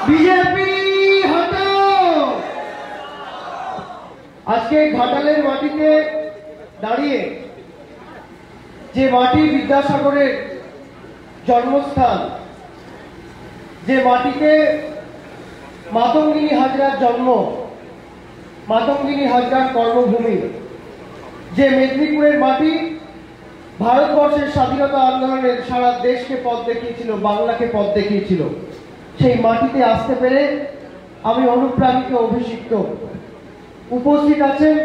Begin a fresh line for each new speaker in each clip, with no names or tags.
BJP হটাও। আজকে ঘাটালের মাটিতে দাঁড়িয়ে, যে মাটি বিদ্যাসাগরের জন্মস্থান, যে মাটিতে মাতঙ্গিনী হাজরার জন্ম, মাতঙ্গিনী হাজরার কর্মভূমি, যে মেদিনীপুরের মাটি ভারতবর্ষের স্বাধীনতা আন্দোলনের সারা দেশকে পথ দেখিয়েছিল, বাংলাকে পথ দেখিয়েছিল, সেই মাটিতে আসতে পেরে আমি অনুপ্রাণিত, অভিষিক্ত। উপস্থিত আছেন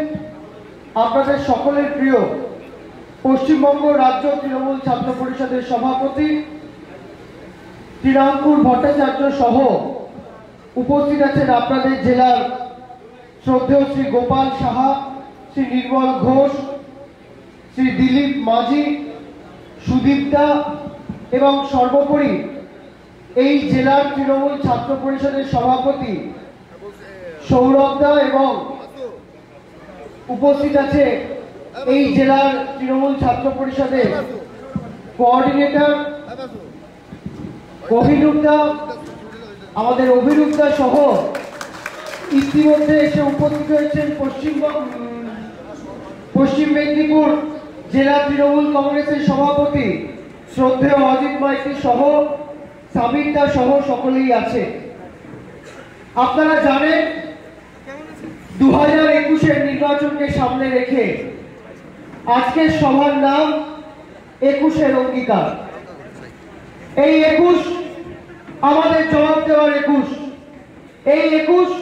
আপনাদের সকলের প্রিয় পশ্চিমবঙ্গ রাজ্য তৃণমূল ছাত্র পরিষদের সভাপতি শ্রীরামপুর ভট্টাচার্য সহ উপস্থিত আছেন আপনাদের জেলার শ্রদ্ধেয় শ্রী গোপাল সাহা, শ্রী নির্মল ঘোষ, শ্রী দিলীপ মাঝি, সুদীপ দা এবং সর্বোপরি এই জেলার তৃণমূল ছাত্র পরিষদের সভাপতি সৌরভ দা এবং উপস্থিত আছে এই জেলার তৃণমূল ছাত্র পরিষদের কোঅর্ডিনেটর অভিরূপ দা, আমাদের অভিরূপ দা সহ ইতিমধ্যে এসে উপস্থিত হয়েছেন পশ্চিম মেদিনীপুর জেলা তৃণমূল কংগ্রেসের সভাপতি শ্রদ্ধেয় অজিত মাইতি সহ সাবির দা সহ সকলেই আছে। আপনারা জানেন 2021-এর নির্বাচনকে সামনে রেখে আজকের সভার নাম 21-এর অঙ্গীকার। এই 21 আমাদের জবাব দেওয়ার 21, এই 21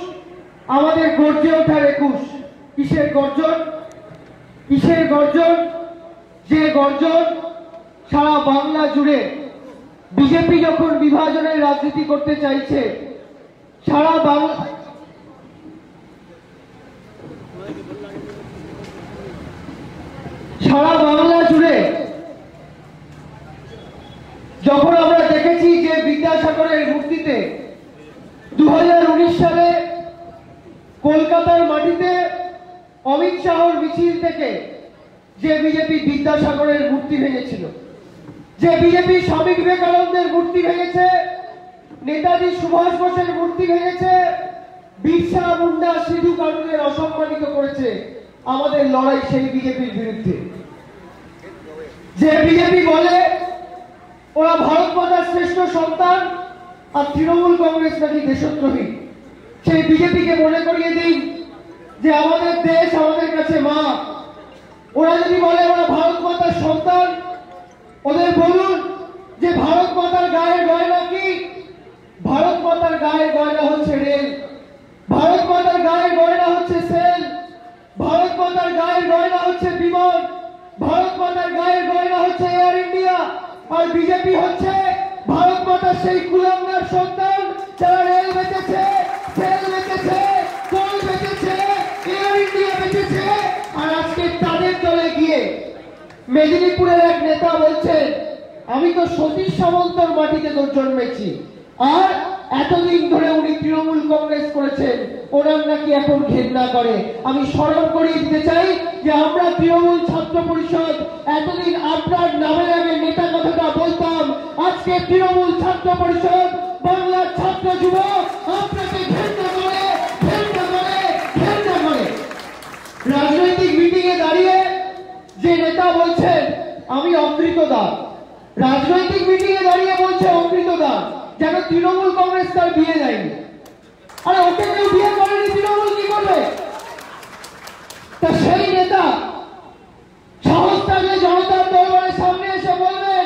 আমাদের গর্জে ওঠার 21। কিসের গর্জন? কিসের গর্জন? যে গর্জন সারা বাংলা জুড়ে বিজেপি যখন বিভাজনের রাজনীতি করতে চাইছে, সারা বাংলা জুড়ে যখন আমরা দেখেছি যে বিদ্যাসাগরের মূর্তিতে 2019 সালে কলকাতার মাটিতে অমিত শাহর মিছিল থেকে যে বিজেপি বিদ্যাসাগরের মূর্তি ভেঙেছিল, যে বিজেপি স্বামী বিবেকানন্দের মূর্তি ভেঙেছে, নেতাজি সুভাষ বোসের মূর্তি ভেঙেছে, বিরসা মুন্ডা সিধু কানুদের অসম্মানিত করেছে, আমাদের লড়াই সেই বিজেপির বিরুদ্ধে। যে বিজেপি বলে ওরা ভারত মাতার শ্রেষ্ঠ সন্তান আর তৃণমূল কংগ্রেস নাকি দেশদ্রোহী, সেই বিজেপিকে মনে করিয়ে দিন যে আমাদের দেশ আমাদের কাছে মা। ওরা যদি বলে ওরা ভারত মাতার সন্তান, ওদের বলুন যে ভারত মাতার গায়ের গয়না কি? ভারত মাতার গায়ের গয়না হচ্ছে রেল, ভারত মাতার গায়ের গয়না হচ্ছে সেল, ভারত মাতার গায়ের গয়না হচ্ছে বিমান, ভারত মাতার গায়ের গয়না হচ্ছে এয়ার ইন্ডিয়া। আর বিজেপি হচ্ছে ভারত মাতার সেই কুলাঙ্গার সন্তান যারা রেল বেচেছে, সেল বেচেছে, কোল বেচেছে, এয়ার ইন্ডিয়া বেচেছে। আর আজকে তাদের দলে গিয়ে মেদিনীপুরের এক নেতা বলছেন আমি তো সতীশ সামন্তর মাটিতে তো জন্মেছি, আর এতদিন ধরে উনি তৃণমূল কংগ্রেস করেছেন, ওনার নাকি এখন ঘেন্না করে। আমি স্মরণ করিয়ে দিতে চাই যে আমরা তৃণমূল ছাত্র পরিষদ এতদিন আপনার নামের আগে নেতা কথাটা বলতাম, আজকে তৃণমূল ছাত্র পরিষদ বাংলার ছাত্র যুব আপনাকে ঘেন্না করে, ঘেন্না করে, ঘেন্না করে। রাজনৈতিক মিটিং এ দাঁড়িয়ে যে নেতা বলছেন আমি অমৃত দাস, রাজনৈতিক মিটিং এ দাঁড়িয়ে বলছে অমৃত দাস, যেন তৃণমূল কংগ্রেস তার বিয়ে দেয়নি। আরে ওকে কেউ বিয়ে করেনি, তৃণমূল কি করবে? তা সেই নেতা সাহস থাকলে জনতার দরবারের সামনে এসে বলবেন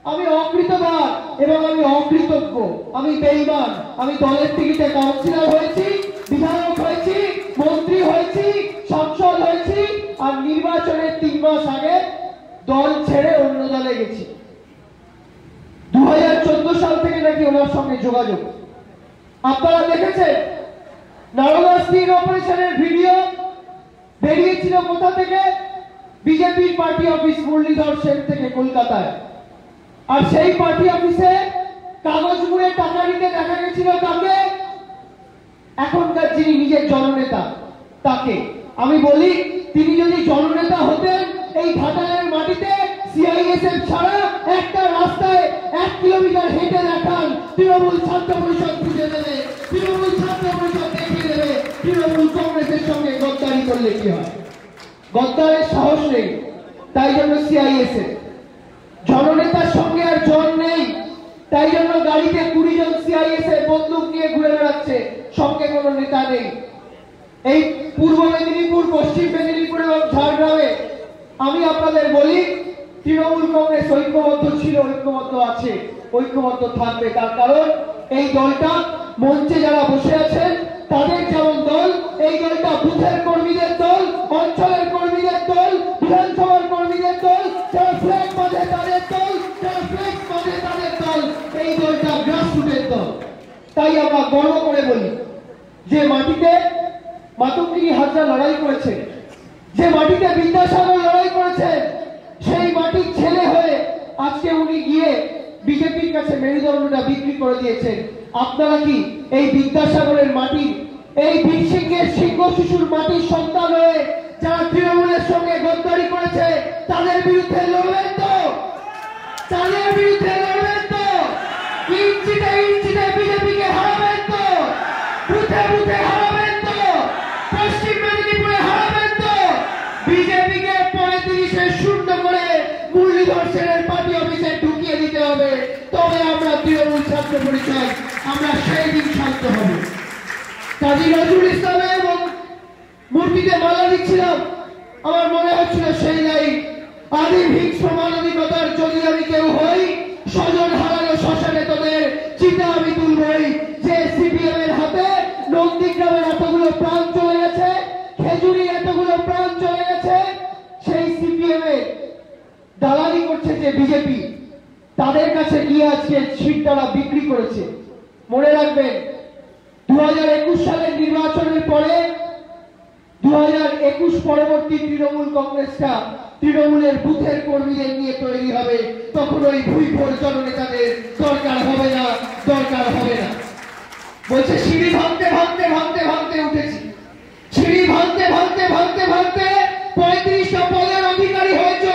আমি অকৃতদার এবং আমি অকৃতজ্ঞ, আমি বেঈমান, আমি দলের টিকিটে কাউন্সিলর হয়েছি, বিধায়ক হয়েছি, মন্ত্রী হয়েছি, সংসদ হয়েছি, আর নির্বাচনের 3 মাস আগে দল ছেড়ে অন্য দলে গেছি। 2014 সাল থেকে নাকি ওনার সঙ্গে যোগাযোগ। আপনারা দেখেছেন নারদা স্টিং অপারেশনের ভিডিও বেরিয়েছিল কোথা থেকে? বিজেপির পার্টি অফিস মুরলীধর সেন থেকে কলকাতায়। আর সেই পার্টি অফিসে কাগজ মুড়ে টাকা নিতে দেখা গেছিল কাকে? এখনকার যিনি নিজের জননেতা তাকে। আমি বলি তিনি যদি জননেতা হতেন এই ঘাটালের মাটিতে সিআইএসএফ ছাড়া একটা রাস্তায় 1 কিলোমিটার হেঁটে দেখান তৃণমূল ছাত্র পরিষদ বুঝে দেবে, তৃণমূল ছাত্র পরিষদ দেখিয়ে দেবে তৃণমূল কংগ্রেসের সঙ্গে গদ্দারি করলে কি হয়। গদ্দারের সাহস নেই, তাই জন্য সিআইএসএফ। জননেতার সঙ্গে আর জন নেই, তাই জন্য গাড়িতে 20 জন সিআইএসএফ বন্দুক নিয়ে ঘুরে বেড়াচ্ছে, সঙ্গে কোনো নেতা নেই। এই পূর্ব মেদিনীপুর, পশ্চিম মেদিনীপুর এবং ঝাড়গ্রামে আমি আপনাদের বলি, তৃণমূল কংগ্রেস ঐক্যবদ্ধ ছিল, ঐক্যবদ্ধ আছে, ঐক্যবদ্ধ থাকবে। তার কারণ এই দলটা মঞ্চে যারা বসে আছেন তাদের যেমন দল, এই দলটা বুথের কর্মীদের দল, অঞ্চলের কর্মীদের দল, বিধানসভার কর্মীদের দল, যারা ফ্ল্যাগ বাঁধে তাদের দল, যারা ফ্ল্যাগ বাঁধে তাদের দল। এই দলটা গ্রাসরুটের দল। তাই আমরা গর্ব করে বলি, যে মাটিতে মাতঙ্গিনী হাজরা লড়াই করেছে, যে মাটিতে বিদ্যাসাগর লড়াই করেছে, সেই মাটির ছেলে হয়ে আজকে উনি গিয়ে বিজেপির কাছে মেরুদণ্ডটা বিক্রি করে দিয়েছেন। আপনারা কি এই বিদ্যাসাগরের মাটি, এই বীর সিংহের সিংহ শিশুর মাটির সন্তান হয়ে যারা তৃণমূলের সঙ্গে গদ্দারি করেছে তাদের বিরুদ্ধে লড়বেন তো? তাদের বিরুদ্ধে লড়বেন তো? ইঞ্চিতে ইঞ্চিতে বিজেপিকে হারাবেন তো? বুথে বুথে হারাবেন তো? পশ্চিম মেদিনীপুরে হারাবেন তো? বিজেপিকে 35-এ শূন্য করে মুরলীধর সেনের পার্টি অফিসে ঢুকিয়ে দিতে হবে, তবে আমরা তৃণমূল ছাত্র পরিষদ আমরা সেই দিন শান্ত হব। কাজী নজরুল ইসলামের এবং মূর্তিতে মালা দিচ্ছিলাম, আমার মনে হচ্ছিল সেই লাইন, আদিম হিংস্র মানবিকতার যদি আমি কেউ হই, স্বজন হারানো শ্মশানে তোদের চিতা আমি তুলবই। যে সিপিএম এর হাতে নন্দীগ্রামের এতগুলো প্রাণ চলে গেছে, খেজুরি এতগুলো প্রাণ চলে গেছে, সেই সিপিএম এর দালালি করছে যে বিজেপি, তাদের কাছে গিয়ে আজকে সিট তারা বিক্রি করেছে। মনে রাখবেন, 2021 সালের নির্বাচনের পরে 2021 পরবর্তী তৃণমূল কংগ্রেসটা তৃণমূলের বুথের কর্মীদের নিয়ে তৈরি হবে, তখন ওই ভুইফোর জননেতাদের দরকার হবে না, দরকার হবে না। বলছে সিঁড়ি ভাঙতে ভাঙতে ভাঙতে ভাঙতে উঠেছি, সিঁড়ি ভাঙতে ভাঙতে ভাঙতে ভাঙতে 35টা পদের অধিকারী হয়েছ,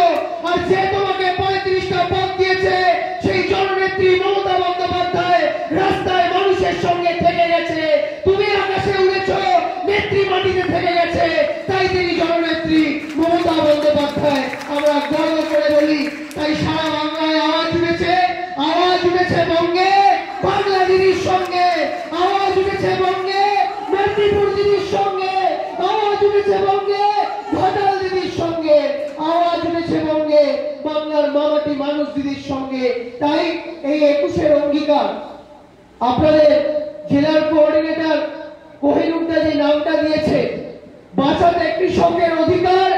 আর যে তোমাকে 35টা পদ দিয়েছে সেই জননেত্রী মমতা বন্দ্যোপাধ্যায় রাস্তায় মানুষের সঙ্গে থেকে গেছে, তুমি আকাশে উড়েছ, নেত্রী মাটিতে থেকে গেছে, তাই তিনি জননেত্রী মমতা বন্দ্যোপাধ্যায়। আমরা গর্ব করে বলি, তাই সারা বাংলায় আওয়াজ উঠেছে, আওয়াজ উঠেছে বঙ্গে বাংলা দিদির সঙ্গে, আওয়াজ উঠেছে বঙ্গে মেদিনীপুর দিদির সঙ্গে, আওয়াজ উঠেছে বঙ্গে ঘাটাল দিদির সঙ্গে, আওয়াজ উঠেছে বঙ্গে বাংলার মামাটি মানুষ দিদির সঙ্গে। তাই এই 21-এর অঙ্গীকার, আপনাদের জেলার কোঅর্ডিনেটর কোহিনুরদা যে নামটা দিয়েছে, বাঁচাতে কৃষকের অধিকার,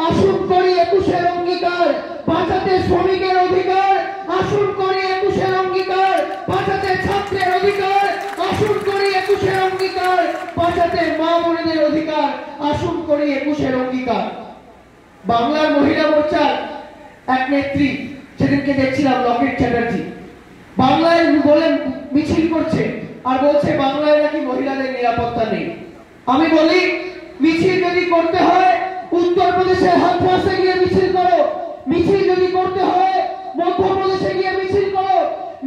আসুন করি 21-এর অঙ্গীকার, বাঁচাতে শ্রমিকের অধিকার, আসুন করি 21-এর অঙ্গীকার, বাঁচাতে ছাত্রের অধিকার, আসুন করি 21-এর অঙ্গীকার, বাঁচাতে মা বোনেদের অধিকার, আসুন করি 21-এর অঙ্গীকার। বাংলার মহিলা মোর্চার এক নেত্রী সেদিনকে দেখছিলাম, লকেট চ্যাটার্জি, বাংলায় বলে মিছিল করছে আর বলছে বাংলায় নাকি মহিলাদের নিরাপত্তা নেই। আমি বলি, মিছিল যদি করতে হয় উত্তরপ্রদেশে হাথরাসে গিয়ে মিছিল করো, মিছিল যদি করতে হয় মধ্যপ্রদেশে গিয়ে মিছিল করো,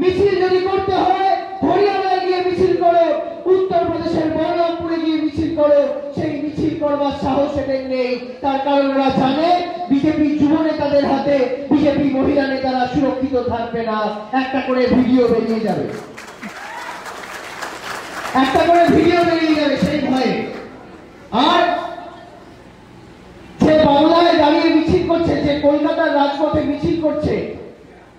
মিছিল যদি করতে হয় হরিয়ানায় গিয়ে মিছিল করো, উত্তরপ্রদেশের বহরমপুরে গিয়ে মিছিল করো। সেই মিছিল করবার সাহস এদের নেই, তার কারণ ওরা জানে বিজেপি যুব নেতাদের হাতে বিজেপি মহিলা নেতারা সুরক্ষিত থাকবে না। একটা করে ভিডিও বেরিয়ে যাবে, একটা করে ভিডিও বেরিয়ে যাবে সেই ভয়ে। আর যে বাংলায় দাঁড়িয়ে মিছিল করছে, যে কলকাতার রাজপথে মিছিল করছে,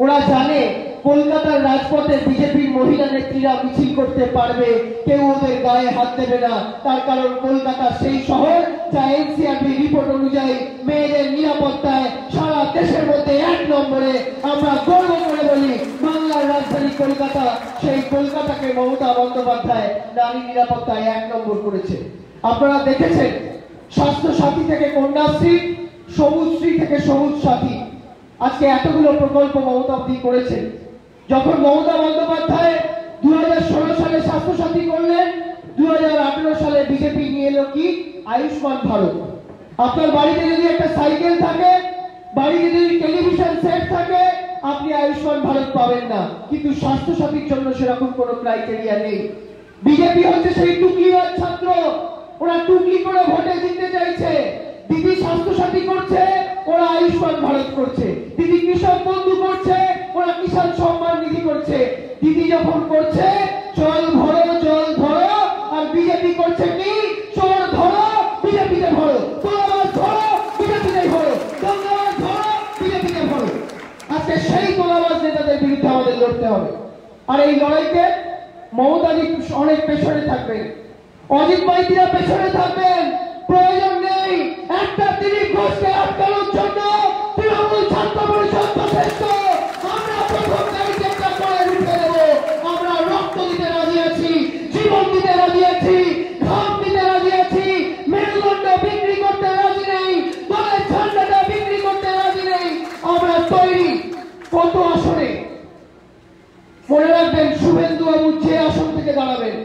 ওরা জানে কলকাতার রাজপথে বিজেপির মহিলা নেত্রীরা মিছিল করতে পারবে, কেউ ওদের গায়ে হাত দেবে না। তার কারণ কলকাতা সেই শহর যা এনসিআরবি রিপোর্ট অনুযায়ী মেয়েদের নিরাপত্তায় সারা দেশের মধ্যে 1 নম্বরে। আমরা গর্ব করে বলি, বাংলার রাজধানী কলকাতা, সেই কলকাতাকে মমতা বন্দ্যোপাধ্যায় নারী নিরাপত্তায় 1 নম্বর করেছে। আপনারা দেখেছেন, স্বাস্থ্য সাথী থেকে কন্যাশ্রী, সবুজ শ্রী থেকে সবুজ সাথী, আজকে এতগুলো প্রকল্প মমতা দি করেছেন। যখন মমতা বন্দ্যোপাধ্যায় 2016 সালে স্বাস্থ্য সাথী করলেন, 2018 সালে বিজেপি নিয়ে এলো কি আয়ুষ্মান ভারত। আপনার বাড়িতে যদি একটা সাইকেল থাকে, বাড়িতে যদি টেলিভিশন সেট থাকে, আপনি আয়ুষ্মান ভারত পাবেন না, কিন্তু স্বাস্থ্য সাথীর জন্য সেরকম কোনো ক্রাইটেরিয়া নেই। বিজেপি হচ্ছে সেই টুকলিওয়াল ছাত্র, ওরা টুকলি করে ভোটে জিততে চাইছে। দিদি স্বাস্থ্য সাথী করছে, ওরা আয়ুষ্মান ভারত করছে। দিদি কৃষক বন্ধু করছে, ওরা কিষাণ সম্মান নিধি করছে। দিদি যখন করছে জল ভরো জল ধরো, আর বিজেপি করছে কি চোর ধরো বিজেপিতে ভরো, তোলাবাজ ধরো বিজেপিতে ভরো, দঙ্গাবাজ ধরো বিজেপিতে ভরো। আজকে সেই তোলাবাজ নেতাদের বিরুদ্ধে আমাদের লড়তে হবে। আর এই লড়াইতে মমতাজি অনেক পেছনে থাকবেন, অজিত মাইতিরা পেছনে থাকবেন। প্রয়োজন নেই একটা দিলীপ ঘোষকে আটকানোর জন্য তৃণমূল ছাত্র পরিষদ যথেষ্ট। আমরা প্রথম দায়িত্বটা করে উঠে দেব। আমরা রক্ত দিতে রাজি আছি, জীবন দিতে রাজি আছি, ঘাম দিতে রাজি আছি, মেরুদণ্ড বিক্রি করতে রাজি নেই, দলের ঝান্ডাটা বিক্রি করতে রাজি নেই। আমরা তৈরি। কত আসনে মনে রাখবেন, শুভেন্দু বাবু যে আসন থেকে দাঁড়াবেন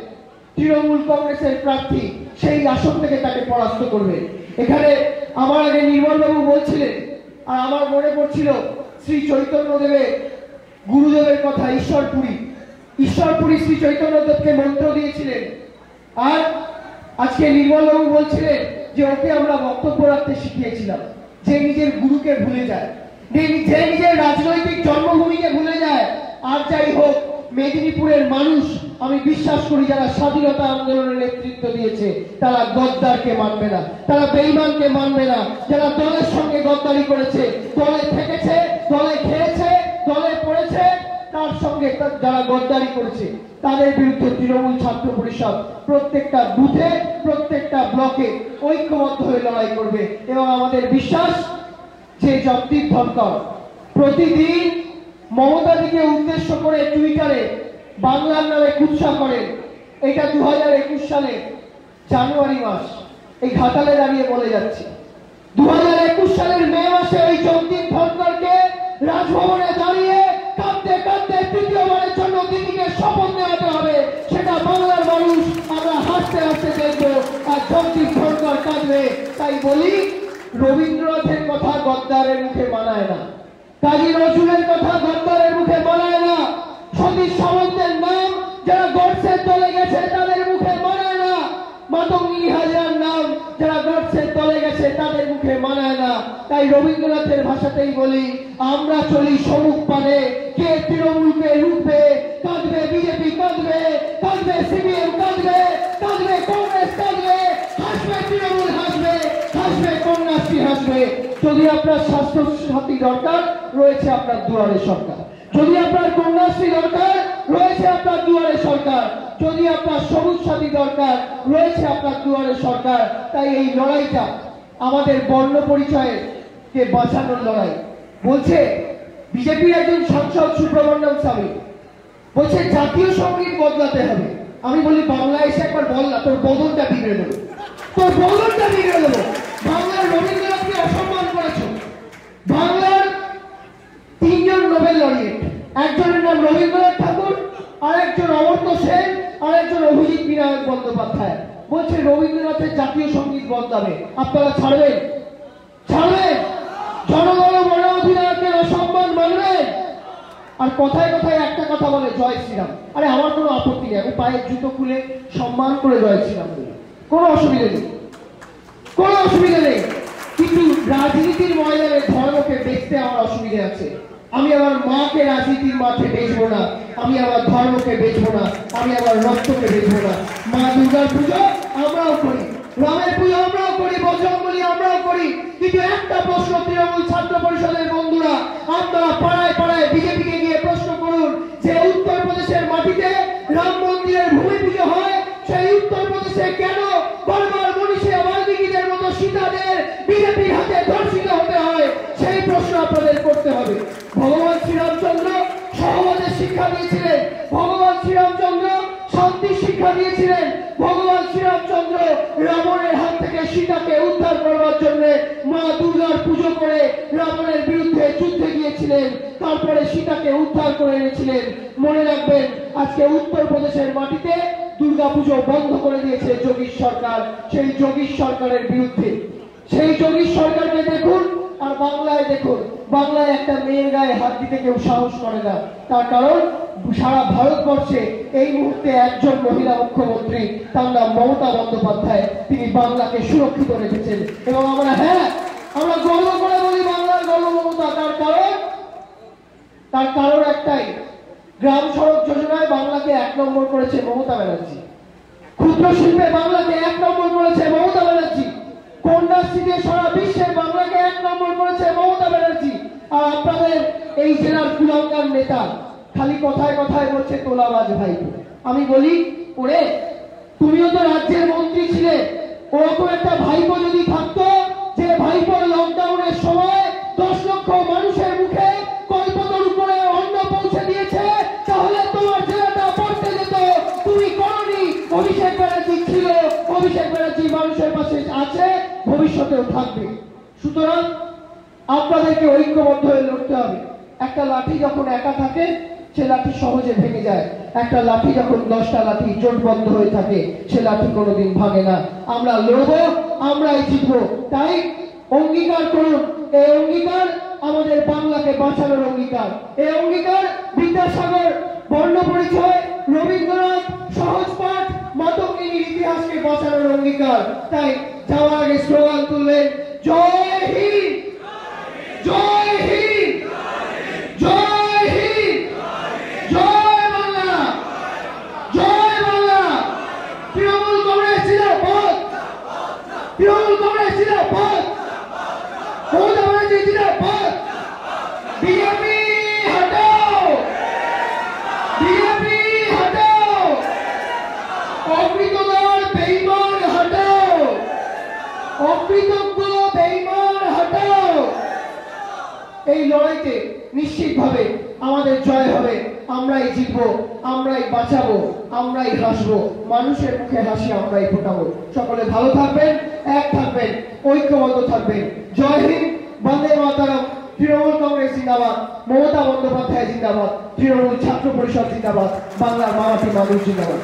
তৃণমূল কংগ্রেসের প্রার্থী, সেই আসন থেকে তাকে পরাস্ত করবে। এখানে আমার আগে নির্মল বাবু বলছিলেন, আর আমার মনে পড়ছিল শ্রী চৈতন্য দেবের গুরুদেবের কথা। ঈশ্বরপুরী শ্রী চৈতন্য দেবকে মন্ত্র দিয়েছিলেন, আর আজকে নির্মল বাবু বলছিলেন যে ওকে আমরা বক্তব্য রাখতে শিখিয়েছিলাম। যে নিজের গুরুকে ভুলে যায়, যে নিজের রাজনৈতিক জন্মভূমিকে ভুলে যায়। আর যাই হোক, মেদিনীপুরের মানুষ আমি বিশ্বাস করি যারা স্বাধীনতা আন্দোলনের নেতৃত্ব দিয়েছে তারা গদ্দারকে মানবে না, তারা বেঈমানকে মানবে না। যারা দলের সঙ্গে গদ্দারি করেছে, দলে থেকেছে, দলে খেয়েছে, দলে পড়েছে, তার সঙ্গে যারা গদ্দারি করেছে তাদের বিরুদ্ধে তৃণমূল ছাত্র পরিষদ প্রত্যেকটা বুথে, প্রত্যেকটা ব্লকে ঐক্যবদ্ধ হয়ে লড়াই করবে। এবং আমাদের বিশ্বাস যে জগদীপ ধনকর প্রতিদিন মমতাদিকে উদ্দেশ্য করে টুইটারে বাংলার নামে কুৎসা করেন। এটা 2021 সালে জানুয়ারি মাস, এই ঘাটালে দাঁড়িয়ে বলে যাচ্ছে। 2021 সালের মে মাসে ওই জগদীপ ধনকরকে রাজভবনে দাঁড়িয়ে কাঁদতে কাঁদতে তৃতীয়বারের জন্য দিদিকে শপথ নেওয়াতে হবে। সেটা বাংলার মানুষ আমরা হাসতে হাসতে দেখবো, আর জগদীপ ধনকর কাঁদবে। তাই বলি, রবীন্দ্রনাথের কথা গদ্দারের মুখে মানায় না, কাজী নজরুলের কথা গদ্দারের মুখে মানায় না, সতীশ সামন্তের নাম যারা গডসের দলে গেছে তাদের মুখে মানায় না, মাতঙ্গিনী হাজরার নাম যারা গডসের দলে গেছে তাদের মুখে মানায় না। তাই রবীন্দ্রনাথের ভাষাতেই বলি, আমরা চলি সমুখ পানে, কে তৃণমূলকে রুখবে? কাঁদবে বিজেপি, কাঁদবে কাঁদবে সিপিএম, কাঁদবে কাঁদবে কংগ্রেস, কাঁদবে হাসবে তৃণমূল, হাসবে হাসবে কন্যাশ্রী, হাসবে। যদি আপনার স্বাস্থ্য সাথী দরকার, রয়েছে আপনার দুয়ারে সরকার। যদি আপনার কন্যাশ্রী দরকার, রয়েছে আপনার দুয়ারে সরকার। যদি আপনার সবুজ সাথী দরকার, রয়েছে আপনার দুয়ারে সরকার। তাই এই লড়াইটা আমাদের বর্ণ পরিচয়ের কে বাঁচানোর লড়াই। বলছে বিজেপির একজন সাংসদ সুব্রমণ্যম স্বামী বলছে জাতীয় সঙ্গীত বদলাতে হবে। আমি বলি, বাংলা এসে একবার বল না, তোর বদলটা বিগড়ে দেবো, তোর বদলটা বিগড়ে দেবো। বাংলার রবীন্দ্রনাথকে অসম্মান করেছ। বাংলার 3 জন নোবেল লরিয়েট, একজনের নাম রবীন্দ্রনাথ ঠাকুর, আর একজন অমর্ত্য সেন, আর একজন অভিজিৎ বিনায়ক বন্দ্যোপাধ্যায়। বলছে রবীন্দ্রনাথের জাতীয় সঙ্গীত বদলাবে। আপনারা ছাড়বেন? ছাড়বেন? জনগণ মন অধিনায়কের অসম্মান মানবেন? আর কথায় কথায় একটা কথা বলে, জয় শ্রীরাম। আরে আমার কোনো আপত্তি নেই, আমি পায়ের জুতো খুলে সম্মান করে জয় শ্রীরাম বলি, কোনো অসুবিধা নেই, কোনো অসুবিধা নেই। কিন্তু রাজনীতির ময়দানে ধর্মকে বেচতে আমার অসুবিধা আছে। আমি আমার মাকে রাজনীতির মাঠে বেচবো না, আমি আমার ধর্মকে বেচবো না, আমি আমার রক্তকে বেচবো না। মা দুর্গার পুজো আমরাও করি, রামের পুজো আমরাও করি, বজরঙ্গবলী আমরাও করি। কিন্তু একটা প্রশ্ন তৃণমূল ছাত্র পরিষদের বন্ধুরা, আপনারা পাড়ায় পাড়ায় বিজেপিকে গিয়ে প্রশ্ন করুন যে উত্তরপ্রদেশের মাটিতে রাম মন্দিরের ভূমি পুজো হয়, সেই উত্তরপ্রদেশে কেন বারবার মনীষা বাল্মীকিদের মতো সীতাদের বিজেপির হাতে ধর্ষিত হতে হয়? সেই প্রশ্ন আপনাদের করতে হবে। ভগবান শ্রীরামচন্দ্র সহবাদের শিক্ষা দিয়েছিলেন, ভগবান শ্রীরামচন্দ্র শান্তির শিক্ষা দিয়েছিলেন, ভগবান শ্রীরামচন্দ্র রাবণের হাত থেকে সীতাকে উদ্ধার করবার জন্য মা দুর্গার পুজো করে রাবণের বিরুদ্ধে যুদ্ধে গিয়েছিলেন, তারপরে সীতাকে উদ্ধার করে এনেছিলেন। মনে রাখবেন, আজকে উত্তরপ্রদেশের মাটিতে দুর্গা পুজো বন্ধ করে দিয়েছে যোগী সরকার। সেই যোগী সরকারের বিরুদ্ধে, সেই যোগী সরকারকে দেখুন আর বাংলায় দেখুন, বাংলায় একটা মেয়ের গায়ে হাত দিতে কেউ সাহস করে না। তার কারণ সারা ভারতবর্ষে এই মুহূর্তে একজন মহিলা মুখ্যমন্ত্রী, তার নাম মমতা বন্দ্যোপাধ্যায়। তিনি বাংলাকে সুরক্ষিত রেখেছেন এবং আমরা গর্ব করে বলি বাংলার গর্ব মমতা। তার কারণ একটাই, গ্রাম সড়ক যোজনায় বাংলাকে 1 নম্বর করেছে মমতা ব্যানার্জি, ক্ষুদ্র শিল্পে বাংলাকে 1 নম্বর করেছে মমতা ব্যানার্জি, কন্যাশ্রীতে সারা বিশ্বের বাংলাকে 1 নম্বর করেছে মমতা ব্যানার্জি। আর আপনাদের এই জেলার কুলাঙ্গার নেতা খালি কথায় কথায় বলছে তোলাবাজ ভাইপো। আমি বলি, ওরে তুমিও তো রাজ্যের মন্ত্রী ছিলে, ওরকম একটা ভাইপো যদি থাকতো, যে ভাইপো লকডাউনের সময় 10 লক্ষ মানুষের মুখে কল্পতরু করে অন্ন পৌঁছে দিয়েছে, তাহলে তোমার জেলাটা পড়তে যেত। তুমি করনি। অভিষেক ব্যানার্জি ছিল, অভিষেক ব্যানার্জি মানুষের পাশে আছে, ভবিষ্যতেও থাকবে। সুতরাং আপনাদেরকে ঐক্যবদ্ধ হয়ে লড়তে হবে। একটা লাঠি যখন একা থাকে সে লাঠি সহজে ভেঙে যায়, একটা লাঠি যখন 10টা লাঠি জোটবদ্ধ হয়ে থাকে সে লাঠি কোনোদিন ভাঙে না। আমরা লড়বো, আমরাই জিতবো। তাই অঙ্গীকার করুন, এই অঙ্গীকার আমাদের বাংলাকে বাঁচানোর অঙ্গীকার। এই অঙ্গীকার বিদ্যাসাগর, বর্ণপরিচয়, রবীন্দ্রনাথ, সহজ পাঠ, মাতঙ্গিনীর ইতিহাসকে বাঁচানোর অঙ্গীকার। তাই যাওয়ার আগে স্লোগান তুললেন, জয় হিন্দ, জয় হিন্দ, জয় হিন্দ, জয় বাংলা, জয় বাংলা। তৃণমূল কংগ্রেস জিন্দাবাদ, তৃণমূল কংগ্রেস জিন্দাবাদ, মমতা ব্যানার্জি জিন্দাবাদ, বিজেপি হটাও, বিজেপি হটাও, অকৃতদার বেঈমান হটাও, অকৃতজ্ঞ বেঈমান হটাও। এই লড়াইতে নিশ্চিতভাবে আমাদের জয় হবে। আমরাই জিতবো, আমরাই বাঁচাবো, আমরাই হাসবো, মানুষের মুখে হাসি আমরাই ফোটাবো। সকলে ভালো থাকবেন, এক থাকবেন, ঐক্যবদ্ধ থাকবেন। জয় হিন্দ, বন্দে মাতরম। তৃণমূল কংগ্রেস জিন্দাবাদ, মমতা বন্দ্যোপাধ্যায় জিন্দাবাদ, তৃণমূল ছাত্র পরিষদ জিন্দাবাদ, বাংলার মারাঠি মানুষ জিন্দাবাদ।